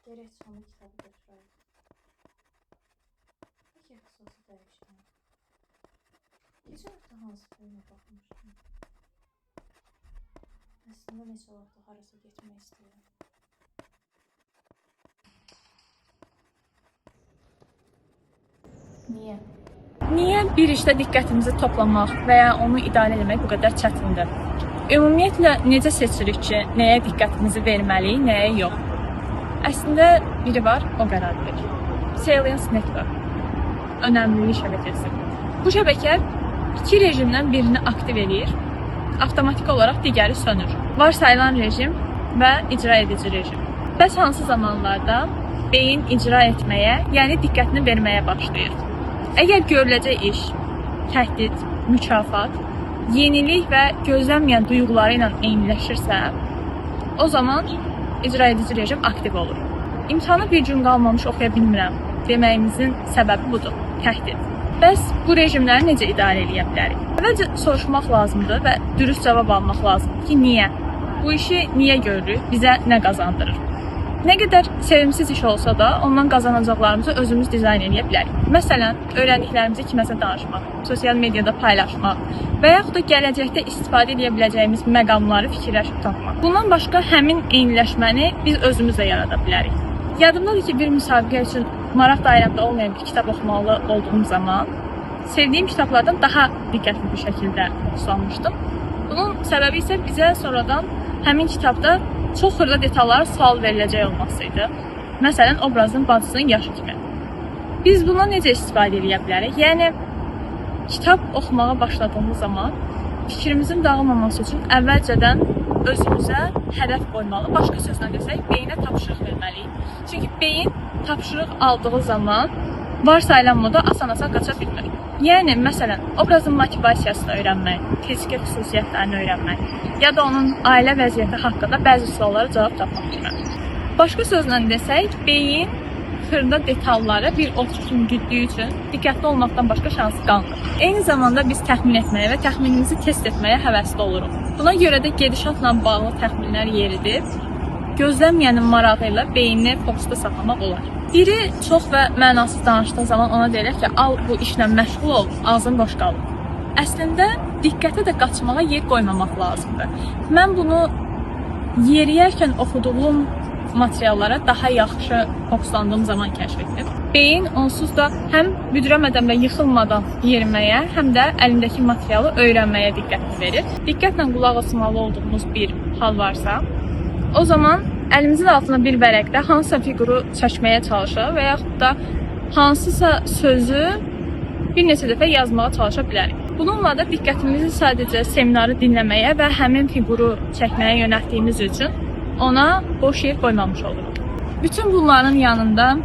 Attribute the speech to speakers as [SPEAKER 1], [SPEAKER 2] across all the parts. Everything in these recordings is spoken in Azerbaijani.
[SPEAKER 1] Gerek sonra kitabı götürəyik. Bəlkə ixtisası dəyişdim. Keçən həftə hansı filmə baxmışdım? Əslində neçə vaxtda harasa getmək istəyirəm. Niyə? Niyə bir işdə diqqətimizi toplamaq və ya onu idarə etmək bu qədər çətindir? Ümumiyyətlə, necə seçirik ki, nəyə diqqətimizi verməliyik, nəyə yox? Əslində, biri var, o qərar verir. Salience Network. Önəmlilik şəbəkəsi. Bu şəbəkə iki rejimdən birini aktiv edir, avtomatik olaraq digəri sönür. Varsayılan rejim və icra edici rejim. Bəs hansı zamanlarda beyin icra etməyə, yəni diqqətini verməyə başlayır? Əgər görüləcək iş, təhdid, mükafat, yenilik və gözlənməyən duyğuları ilə eyniləşirsə, o zaman icra edici rejim aktiv olur. İmtahanı bir gün qalmamış oxuya bilmirəm deməyimizin səbəbi budur, təhdid. Bəs bu rejimləri necə idarə edə bilərik? Əvvəlcə soruşmaq lazımdır və dürüst cavab almaq lazımdır ki, niyə? Bu işi niyə görürük? Bizə nə qazandırır? Nə qədər sevimsiz iş olsa da, ondan qazanacaqlarımızı özümüz dizayn edə bilərik. Məsələn, öyrəndiklərimizi kiməsə danışmaq, sosial mediada paylaşmaq və yaxud da gələcəkdə istifadə edə biləcəyimiz məqamları fikirləşib tapmaq. Bundan başqa həmin eyniləşməni biz özümüzlə yarada bilərik. Yadımdadır ki, bir müsabiqə üçün maraq dairəmdə olmayan bir kitab oxumalı olduğum zaman sevdiyim kitablardan daha diqqətli bir şəkildə fokuslanmışdım. Bunun səbəbi isə bizə sonradan həmin kitabda çox xırda detallara sual veriləcək olması idi. Məsələn, obrazın bacısının yaşı kimi. Biz bundan necə istifadə edə bilərik? Yəni, kitab oxumağa başladığımız zaman fikrimizin dağılmaması üçün əvvəlcədən özümüzə hədəf qoymalı. Başqa sözlə desək, beyinə tapşırıq verməliyik. Çünki beyin tapşırıq aldığı zaman varsayılan moda asan-asan qaça bilmir. Yəni, məsələn, obrazın motivasiyasını öyrənmək, fiziki xüsusiyyətlərini öyrənmək, ya da onun ailə vəziyyəti haqqında bəzi suallara cavab tapmaq kimi. Başqa sözlə desək, beyin xırda detalları bir ovçu kimi güddüyü üçün diqqətli olmaqdan başqa şansı qalmır. Eyni zamanda biz təxmin etməyə və təxminimizi test etməyə həvəsli oluruq. Buna görə də gedişatla bağlı təxminlər yeridib, gözlənməyənin marağı ilə beyni fokusda saxlamaq olar. Biri çox və mənasız danışdığı zaman ona deyirlər ki, al bu işlə məşğul ol, ağzın boş qalır. Əslində, diqqətə də qaçmağa yer qoymamaq lazımdır. Mən bunu yeriyərkən oxuduğum materiallara daha yaxşı fokuslandığım zaman kəşf etdim. Beyin onsuz da həm büdrəmədən və yıxılmadan yeriməyə, həm də əlindəki materialı öyrənməyə diqqət verir. Diqqətlə qulaq asmalı olduğumuz bir hal varsa, o zaman əlimizin altına bir vərəqdə hansısa fiquru çəkməyə çalışır və yaxud da hansısa sözü bir neçə dəfə yazmağa çalışa bilərik. Bununla da diqqətimizi sadəcə seminarı dinləməyə və həmin fiquru çəkməyə yönəltdiyimiz üçün ona boş yer qoymamış oluruq. Bütün bunların yanında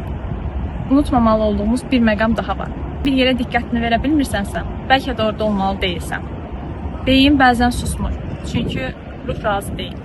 [SPEAKER 1] unutmamalı olduğumuz bir məqam daha var. Bir yerə diqqətini verə bilmirsənsə, bəlkə də orada olmalı deyilsən. Beyin bəzən susmur, çünki ruh razı deyil.